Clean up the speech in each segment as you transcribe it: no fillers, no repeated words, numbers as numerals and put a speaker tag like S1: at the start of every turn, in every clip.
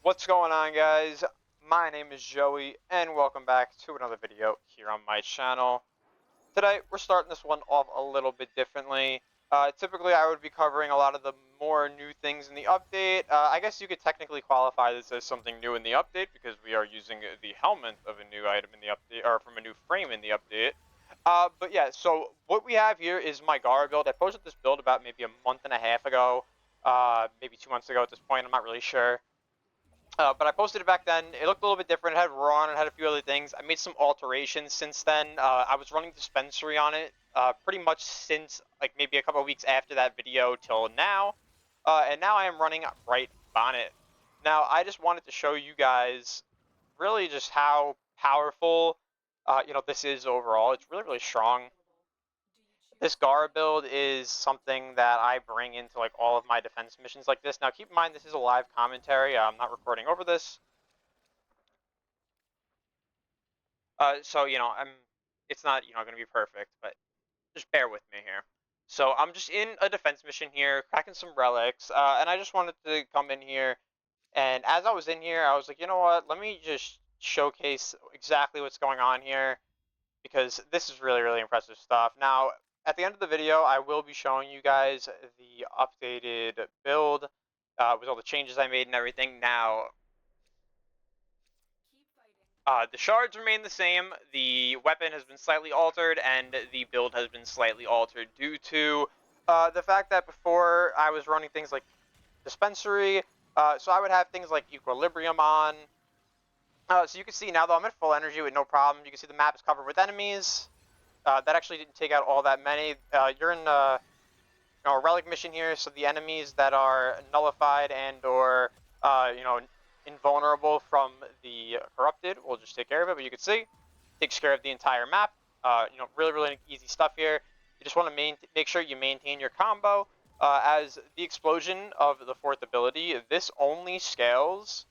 S1: What's going on, guys? My name is Joey and welcome back to another video here on my channel. Today we're starting this one off a little bit differently. Typically I would be covering a lot of the more new things in the update. I guess you could technically qualify this as something new in the update because we are using the helmet of a new item in the update, or from a new frame in the update. But yeah, so what we have here is my Gara build. I posted this build about maybe a month and a half ago, maybe 2 months ago at this point, I'm not really sure. But I posted it back then. It looked a little bit different. It had raw on it, had a few other things. I made some alterations since then. I was running dispensary on it pretty much since like maybe a couple of weeks after that video till now. And now I am running right on it. Now I just wanted to show you guys really just how powerful this is overall. It's really, really strong. This Gara build is something that I bring into like all of my defense missions like this. Now keep in mind this is a live commentary. I'm not recording over this. So it's not going to be perfect, but just bear with me here. So I'm just in a defense mission here, cracking some relics, and I just wanted to come in here. And as I was in here, I was like, you know what? Let me just showcase exactly what's going on here because this is really, really impressive stuff. Now, at the end of the video, I will be showing you guys the updated build with all the changes I made and everything. Now, the shards remain the same, the weapon has been slightly altered, and the build has been slightly altered due to the fact that before I was running things like dispensary, so I would have things like equilibrium on. So you can see now though I'm at full energy with no problem. You can see the map is covered with enemies. That actually didn't take out all that many. You're in a relic mission here, so the enemies that are nullified and or invulnerable from the corrupted, we'll just take care of it. But you can see, takes care of the entire map. Really, really easy stuff here. You just want to make sure you maintain your combo. As the explosion of the fourth ability, this only scales,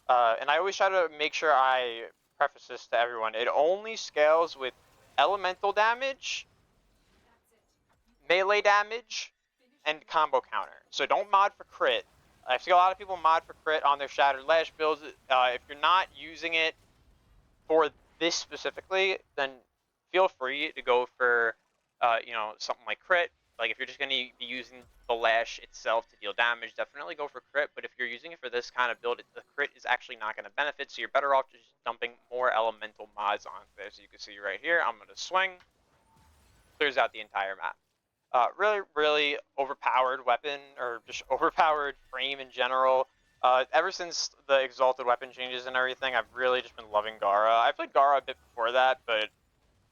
S1: and I always try to make sure I preface this to everyone. It only scales with elemental damage, melee damage, and combo counter. So don't mod for crit. I see a lot of people mod for crit on their Shattered Lash builds. If you're not using it for this specifically, then feel free to go for, something like crit. Like if you're just going to be using the Lash itself to deal damage, definitely go for crit. But if you're using it for this kind of build, the crit is actually not going to benefit. So you're better off just dumping more elemental mods on there. So you can see right here, I'm going to swing. Clears out the entire map. Really, really overpowered weapon, or just overpowered frame in general. Ever since the Exalted weapon changes and everything, I've really just been loving Gara. I played Gara a bit before that, but,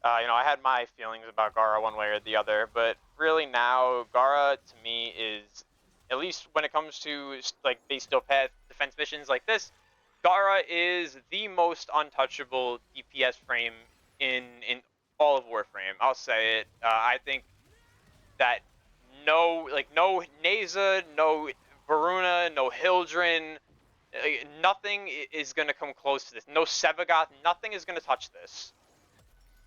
S1: I had my feelings about Gara one way or the other. But really now, Gara to me is, at least when it comes to, like, base steel path defense missions like this, Gara is the most untouchable DPS frame in all of Warframe. I'll say it. I think that no Neza, no Varuna, no Hildren, nothing is going to come close to this. No Sevagoth, nothing is going to touch this.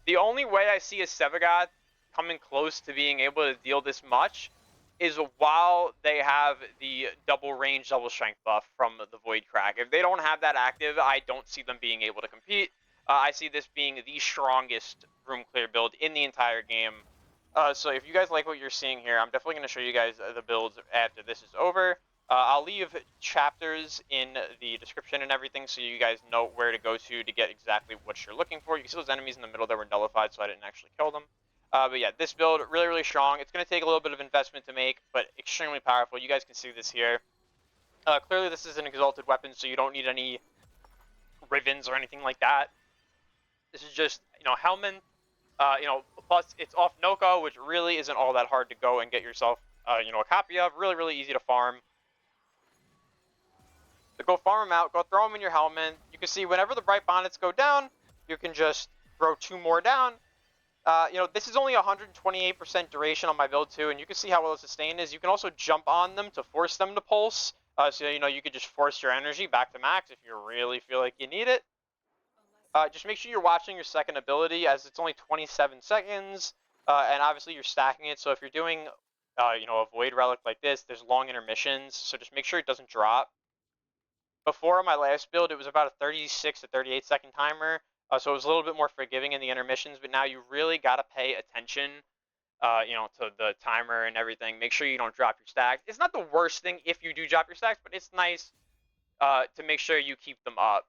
S1: The only way I see a Sevagoth coming close to being able to deal this much is while they have the double range, double strength buff from the Void Crack. If they don't have that active, I don't see them being able to compete. I see this being the strongest room clear build in the entire game. So if you guys like what you're seeing here, I'm definitely going to show you guys the builds after this is over. I'll leave chapters in the description and everything so you guys know where to go to get exactly what you're looking for. You can see those enemies in the middle that were nullified, so I didn't actually kill them. But yeah, this build, really, really strong. It's going to take a little bit of investment to make, but extremely powerful. You guys can see this here. Clearly, this is an exalted weapon, so you don't need any rivens or anything like that. This is just, Helmet. Plus it's off Noko, which really isn't all that hard to go and get yourself, a copy of. Really, really easy to farm. So go farm them out, go throw them in your helmet. You can see whenever the bright bonnets go down, you can just throw 2 more down. This is only 128% duration on my build too, and you can see how well sustained is. You can also jump on them to force them to pulse. So, you could just force your energy back to max if you really feel like you need it. Just make sure you're watching your second ability, as it's only 27 seconds, and obviously you're stacking it. So if you're doing, a Void Relic like this, there's long intermissions, so just make sure it doesn't drop. Before on my last build, it was about a 36 to 38 second timer, so it was a little bit more forgiving in the intermissions. But now you really got to pay attention, to the timer and everything. Make sure you don't drop your stacks. It's not the worst thing if you do drop your stacks, but it's nice to make sure you keep them up.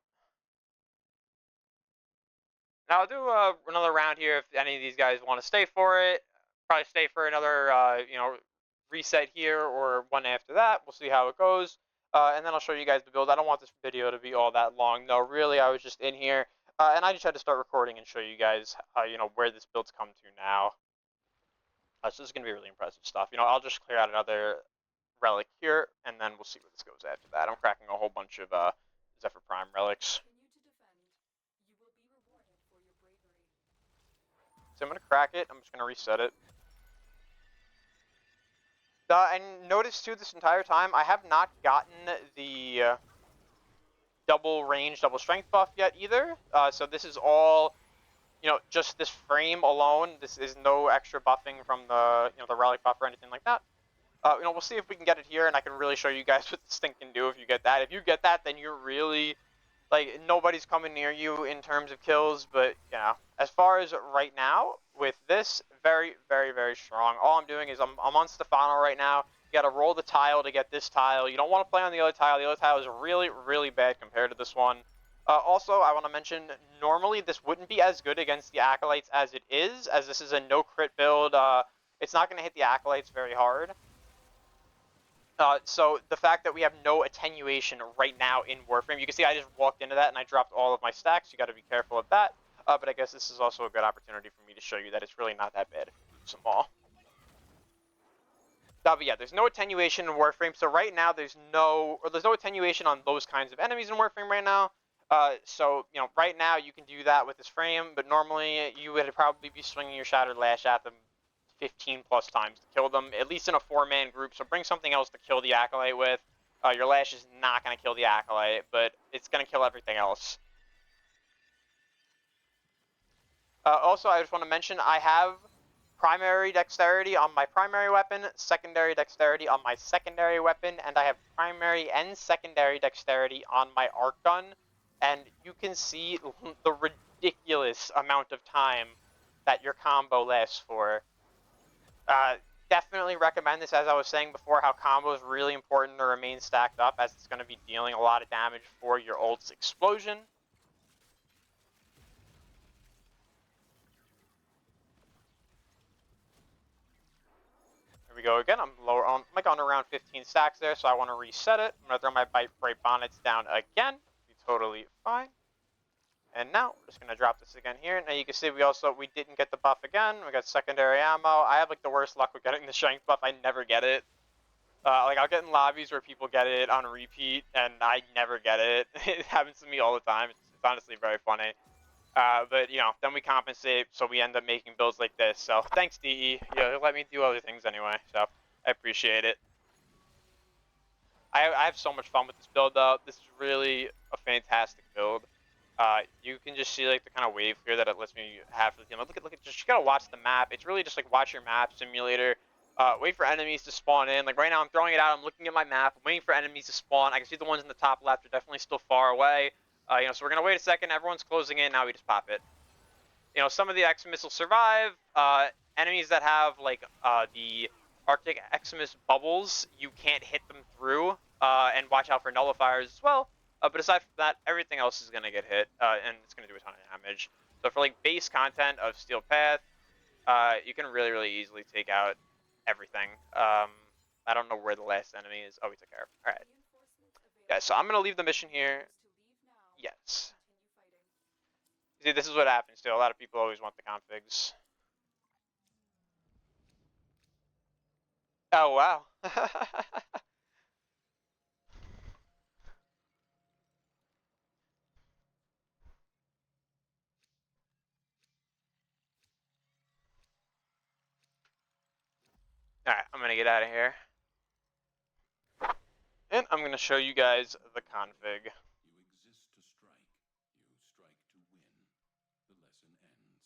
S1: Now I'll do another round here if any of these guys want to stay for it. Probably stay for another, reset here or one after that. We'll see how it goes. And then I'll show you guys the build. I don't want this video to be all that long. No, really, I was just in here. And I just had to start recording and show you guys, where this build's come to now. So this is going to be really impressive stuff. I'll just clear out another relic here, and then we'll see where this goes after that. I'm cracking a whole bunch of Zephyr Prime relics. So I'm going to crack it. I'm just going to reset it. And notice too, this entire time, I have not gotten the double range, double strength buff yet either. So this is all, just this frame alone. This is no extra buffing from the, the relic buff or anything like that. We'll see if we can get it here, and I can really show you guys what this thing can do if you get that. If you get that, then you're really, nobody's coming near you in terms of kills. But, as far as right now, with this, very, very, very strong. All I'm doing is I'm on Stefano right now. You got to roll the tile to get this tile. You don't want to play on the other tile. The other tile is really, really bad compared to this one. Also, I want to mention, normally this wouldn't be as good against the Acolytes as it is, as this is a no crit build. It's not going to hit the Acolytes very hard. So the fact that we have no attenuation right now in Warframe, you can see I just walked into that and I dropped all of my stacks. You got to be careful of that. But I guess this is also a good opportunity for me to show you that it's really not that bad if you use them all. But yeah, there's no attenuation in Warframe. So right now there's no attenuation on those kinds of enemies in Warframe right now. So right now you can do that with this frame, but normally you would probably be swinging your Shattered Lash at them 15 plus times to kill them, at least in a 4-man group. So bring something else to kill the Acolyte with. Your Lash is not going to kill the Acolyte, but it's going to kill everything else. Also, I just want to mention I have primary dexterity on my primary weapon, secondary dexterity on my secondary weapon, and I have primary and secondary dexterity on my arc gun. And you can see the ridiculous amount of time that your combo lasts for. Definitely recommend this, as I was saying before, how combo is really important to remain stacked up, as it's going to be dealing a lot of damage for your ult's explosion. Here we go again. I'm lower on, like on around 15 stacks there, so I want to reset it. I'm going to throw my bright bonnets down again. Be totally fine. And now we're just gonna drop this again here. Now you can see we didn't get the buff again. We got secondary ammo. I have like the worst luck with getting the strength buff. I never get it. I'll get in lobbies where people get it on repeat, and I never get it. It happens to me all the time. It's honestly very funny. But then we compensate, so we end up making builds like this. So thanks, DE. Let me do other things anyway. So I appreciate it. I have so much fun with this build though. This is really a fantastic build. You can just see like the kind of wave clear that it lets me have for the team. Look at, just you gotta watch the map. It's really just like watch your map simulator. Wait for enemies to spawn in. Like right now, I'm throwing it out. I'm looking at my map. I'm waiting for enemies to spawn. I can see the ones in the top left are definitely still far away. So we're gonna wait a second. Everyone's closing in. Now we just pop it. Some of the Eximus will survive. Enemies that have like the Arctic Eximus bubbles, you can't hit them through. And watch out for nullifiers as well. But aside from that, everything else is going to get hit, and it's going to do a ton of damage. So for like base content of Steel Path, you can really, really easily take out everything. I don't know where the last enemy is. Oh, we took care of it. All right. Yeah, so I'm going to leave the mission here. Yes. See, this is what happens too. A lot of people always want the configs. Oh, wow. Alright, I'm gonna get out of here. And I'm gonna show you guys the config.
S2: You exist to strike. You strike to win. The lesson ends.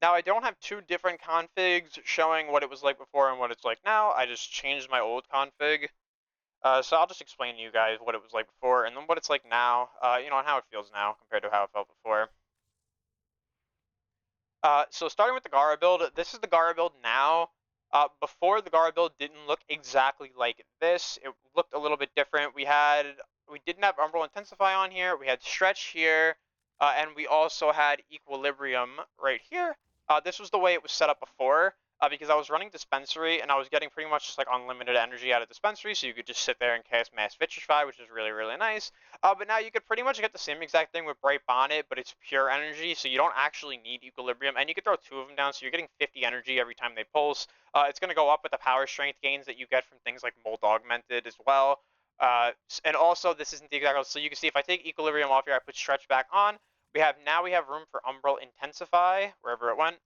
S1: Now, I don't have two different configs showing what it was like before and what it's like now. I just changed my old config. So I'll just explain to you guys what it was like before, and then what it's like now, and how it feels now compared to how it felt before. So starting with the Gara build, this is the Gara build now. Before, the Gara build didn't look exactly like this. It looked a little bit different. We didn't have Umbral Intensify on here. We had Stretch here, and we also had Equilibrium right here. This was the way it was set up before, because I was running Dispensary and I was getting pretty much just like unlimited energy out of Dispensary, so you could just sit there and cast Mass Vitrify, which is really, really nice. But now you could pretty much get the same exact thing with Bright Bonnet, but it's pure energy, so you don't actually need Equilibrium, and you can throw two of them down, so you're getting 50 energy every time they pulse. It's going to go up with the power strength gains that you get from things like Mold Augmented as well. And also, this isn't the exact, so you can see if I take Equilibrium off here, I put Stretch back on, we have room for Umbral Intensify, wherever it went.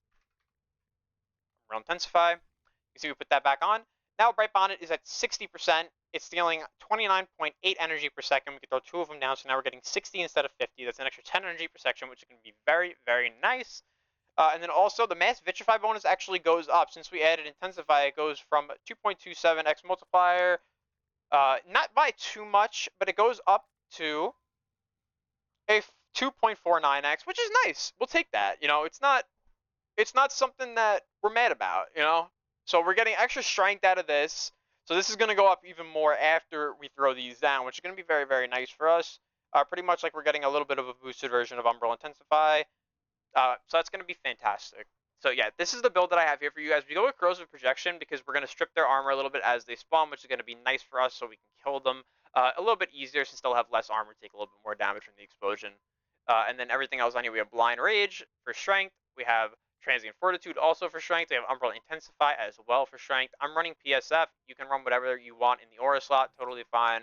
S1: Umbral Intensify. You see we put that back on. Now Bright Bonnet is at 60%. It's dealing 29.8 energy per second. We can throw two of them down, so now we're getting 60 instead of 50. That's an extra 10 energy per section, which is going to be very, very nice. And then also the Mass Vitrify bonus actually goes up. Since we added Intensify, it goes from 2.27x multiplier, not by too much, but it goes up to a 2.49x, which is nice. We'll take that. It's not something that we're mad about, So we're getting extra strength out of this. So this is going to go up even more after we throw these down, which is going to be very, very nice for us. Pretty much like we're getting a little bit of a boosted version of Umbral Intensify. So that's going to be fantastic. So yeah, this is the build that I have here for you guys. We go with Corrosive Projection because we're going to strip their armor a little bit as they spawn, which is going to be nice for us so we can kill them a little bit easier since they'll have less armor, take a little bit more damage from the explosion. And then everything else on here, we have Blind Rage for strength. We have Transient Fortitude also for strength. We have Umbral Intensify as well for strength. I'm running PSF. You can run whatever you want in the aura slot, totally fine.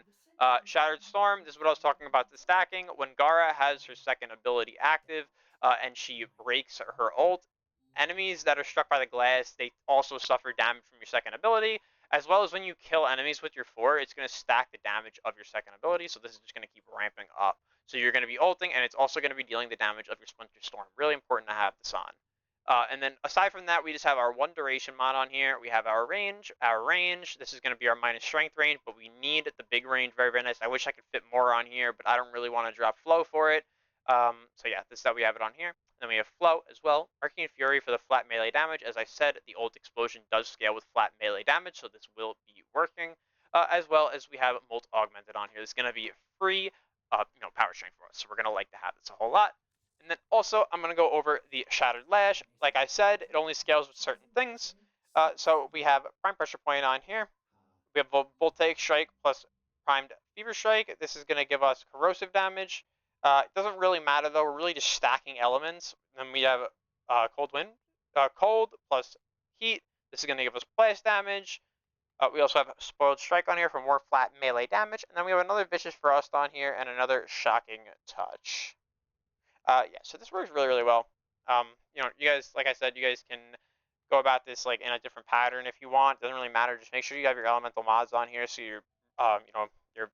S1: Shattered Storm, this is what I was talking about the stacking. When Gara has her second ability active, and she breaks her ult, enemies that are struck by the glass, they also suffer damage from your second ability, as well as when you kill enemies with your 4, it's going to stack the damage of your second ability, so this is just going to keep ramping up. So you're going to be ulting, and it's also going to be dealing the damage of your Splinter Storm. Really important to have this on. And then aside from that, we just have our one duration mod on here. We have our range. This is going to be our minus strength range, but we need the big range. Very, very nice. I wish I could fit more on here, but I don't really want to drop flow for it. So yeah, this is how we have it on here. And then we have flow as well. Arcane Fury for the flat melee damage. As I said, the ult explosion does scale with flat melee damage, so this will be working. As well as we have Molt Augmented on here. This is going to be free, power strength for us. So we're going to like to have this a whole lot. And then also, I'm going to go over the Shattered Lash. Like I said, it only scales with certain things. So we have Prime Pressure Point on here. We have Voltaic Strike plus Primed Fever Strike. This is going to give us corrosive damage. It doesn't really matter though. We're really just stacking elements. Then we have Cold Wind. Cold plus Heat. This is going to give us blast damage. We also have Spoiled Strike on here for more flat melee damage. And then we have another Vicious Frost on here and another Shocking Touch. Yeah, so this works really, really well. You guys, like I said, you guys can go about this like in a different pattern if you want. It doesn't really matter. Just make sure you have your elemental mods on here so you're, you're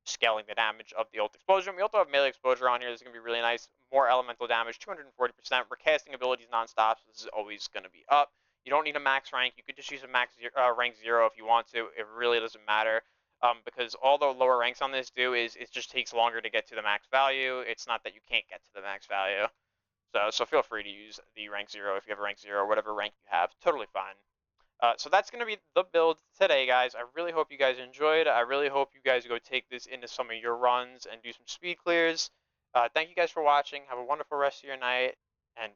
S1: scaling the damage of the ult explosion. We also have melee exposure on here. This is going to be really nice. More elemental damage, 240%. We're casting abilities nonstop, so this is always going to be up. You don't need a max rank. You could just use a max rank 0 if you want to. It really doesn't matter. Because all the lower ranks on this do is it just takes longer to get to the max value. It's not that you can't get to the max value. So feel free to use the rank 0 if you have a rank 0 or whatever rank you have. Totally fine. So that's going to be the build today, guys. I really hope you guys enjoyed. I really hope you guys go take this into some of your runs and do some speed clears. Thank you guys for watching. Have a wonderful rest of your night, and